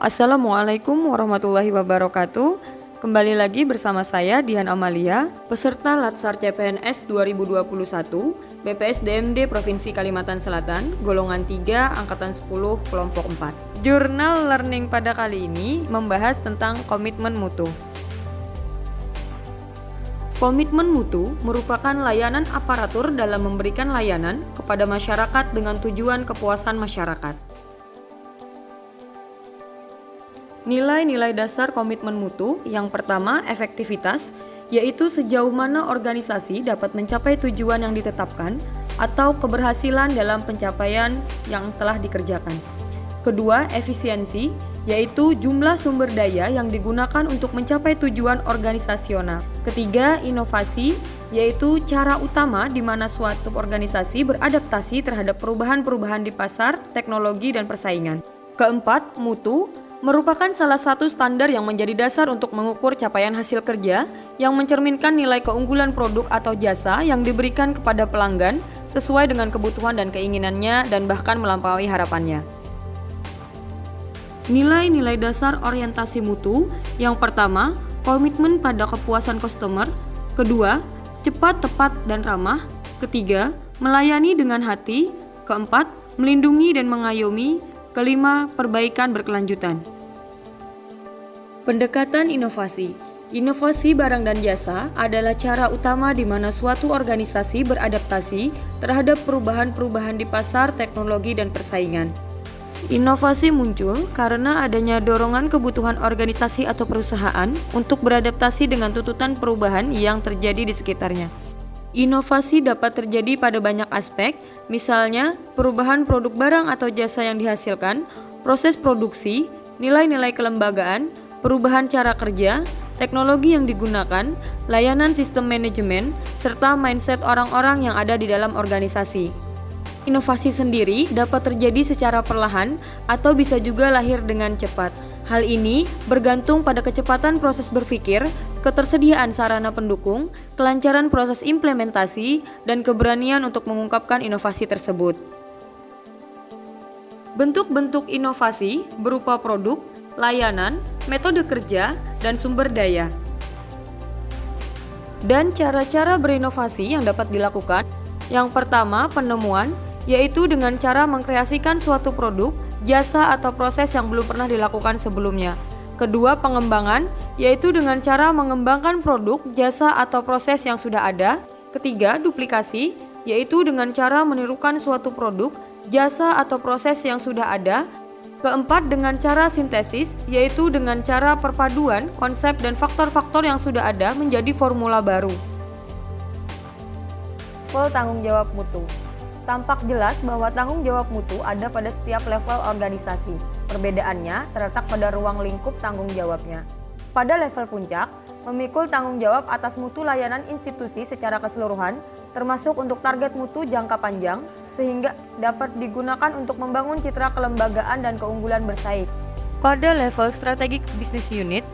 Assalamualaikum warahmatullahi wabarakatuh. Kembali lagi bersama saya Dian Amalia, peserta Latsar CPNS 2021 BPSDMD Provinsi Kalimantan Selatan, golongan 3, angkatan 10, kelompok 4. Jurnal learning pada kali ini membahas tentang komitmen mutu. Komitmen mutu merupakan layanan aparatur dalam memberikan layanan kepada masyarakat dengan tujuan kepuasan masyarakat. Nilai-nilai dasar komitmen mutu yang pertama, efektivitas, yaitu sejauh mana organisasi dapat mencapai tujuan yang ditetapkan atau keberhasilan dalam pencapaian yang telah dikerjakan. Kedua, efisiensi, yaitu jumlah sumber daya yang digunakan untuk mencapai tujuan organisasional. Ketiga, inovasi, yaitu cara utama di mana suatu organisasi beradaptasi terhadap perubahan-perubahan di pasar, teknologi, dan persaingan. Keempat, mutu, merupakan salah satu standar yang menjadi dasar untuk mengukur capaian hasil kerja yang mencerminkan nilai keunggulan produk atau jasa yang diberikan kepada pelanggan sesuai dengan kebutuhan dan keinginannya dan bahkan melampaui harapannya. Nilai-nilai dasar orientasi mutu yang pertama, komitmen pada kepuasan customer. Kedua, cepat, tepat, dan ramah. Ketiga, melayani dengan hati. Keempat, melindungi dan mengayomi. Kelima, perbaikan berkelanjutan. Pendekatan inovasi. Inovasi barang dan jasa adalah cara utama di mana suatu organisasi beradaptasi terhadap perubahan-perubahan di pasar, teknologi, dan persaingan. Inovasi muncul karena adanya dorongan kebutuhan organisasi atau perusahaan untuk beradaptasi dengan tuntutan perubahan yang terjadi di sekitarnya. Inovasi dapat terjadi pada banyak aspek, misalnya perubahan produk barang atau jasa yang dihasilkan, proses produksi, nilai-nilai kelembagaan, perubahan cara kerja, teknologi yang digunakan, layanan sistem manajemen, serta mindset orang-orang yang ada di dalam organisasi. Inovasi sendiri dapat terjadi secara perlahan atau bisa juga lahir dengan cepat. Hal ini bergantung pada kecepatan proses berpikir, ketersediaan sarana pendukung, kelancaran proses implementasi, dan keberanian untuk mengungkapkan inovasi tersebut. Bentuk-bentuk inovasi berupa produk, layanan, metode kerja, dan sumber daya. Dan cara-cara berinovasi yang dapat dilakukan. Yang pertama, penemuan, yaitu dengan cara mengkreasikan suatu produk, jasa atau proses yang belum pernah dilakukan sebelumnya. Kedua, pengembangan, yaitu dengan cara mengembangkan produk, jasa atau proses yang sudah ada. Ketiga, duplikasi, yaitu dengan cara menirukan suatu produk, jasa atau proses yang sudah ada. Keempat, dengan cara sintesis, yaitu dengan cara perpaduan konsep dan faktor-faktor yang sudah ada menjadi formula baru. Level tanggung jawab mutu. Tampak jelas bahwa tanggung jawab mutu ada pada setiap level organisasi. Perbedaannya terletak pada ruang lingkup tanggung jawabnya. Pada level puncak, memikul tanggung jawab atas mutu layanan institusi secara keseluruhan, termasuk untuk target mutu jangka panjang, sehingga dapat digunakan untuk membangun citra kelembagaan dan keunggulan bersaing. Pada level strategic business unit,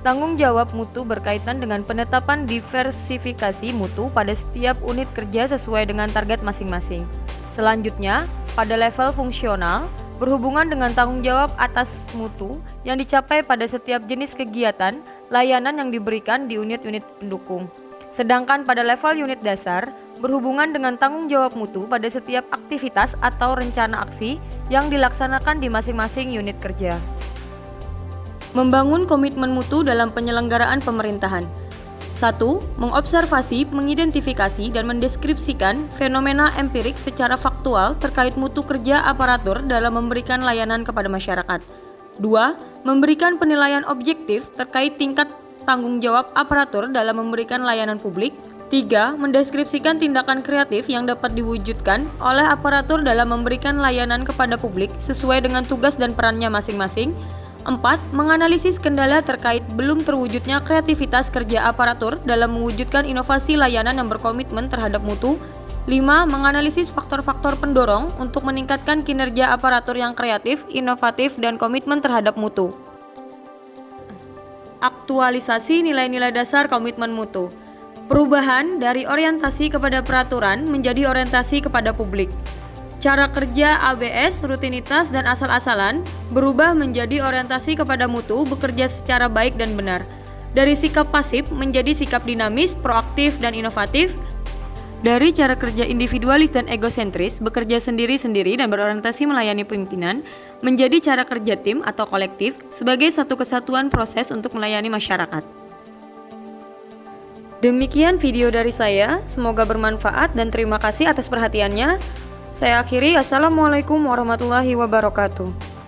tanggung jawab mutu berkaitan dengan penetapan diversifikasi mutu pada setiap unit kerja sesuai dengan target masing-masing. Selanjutnya, pada level fungsional, berhubungan dengan tanggung jawab atas mutu yang dicapai pada setiap jenis kegiatan, layanan yang diberikan di unit-unit pendukung. Sedangkan pada level unit dasar, berhubungan dengan tanggung jawab mutu pada setiap aktivitas atau rencana aksi yang dilaksanakan di masing-masing unit kerja. Membangun komitmen mutu dalam penyelenggaraan pemerintahan. 1. Mengobservasi, mengidentifikasi, dan mendeskripsikan fenomena empirik secara faktual terkait mutu kerja aparatur dalam memberikan layanan kepada masyarakat. 2. Memberikan penilaian objektif terkait tingkat tanggung jawab aparatur dalam memberikan layanan publik. 3. Mendeskripsikan tindakan kreatif yang dapat diwujudkan oleh aparatur dalam memberikan layanan kepada publik sesuai dengan tugas dan perannya masing-masing. 4. Menganalisis kendala terkait belum terwujudnya kreativitas kerja aparatur dalam mewujudkan inovasi layanan yang berkomitmen terhadap mutu. 5. Menganalisis faktor-faktor pendorong untuk meningkatkan kinerja aparatur yang kreatif, inovatif, dan komitmen terhadap mutu. Aktualisasi nilai-nilai dasar komitmen mutu. Perubahan dari orientasi kepada peraturan menjadi orientasi kepada publik. Cara kerja ABS, rutinitas, dan asal-asalan berubah menjadi orientasi kepada mutu, bekerja secara baik dan benar. Dari sikap pasif menjadi sikap dinamis, proaktif, dan inovatif. Dari cara kerja individualis dan egosentris, bekerja sendiri-sendiri dan berorientasi melayani pimpinan, menjadi cara kerja tim atau kolektif sebagai satu kesatuan proses untuk melayani masyarakat. Demikian video dari saya, semoga bermanfaat dan terima kasih atas perhatiannya. Saya akhiri, Assalamualaikum warahmatullahi wabarakatuh.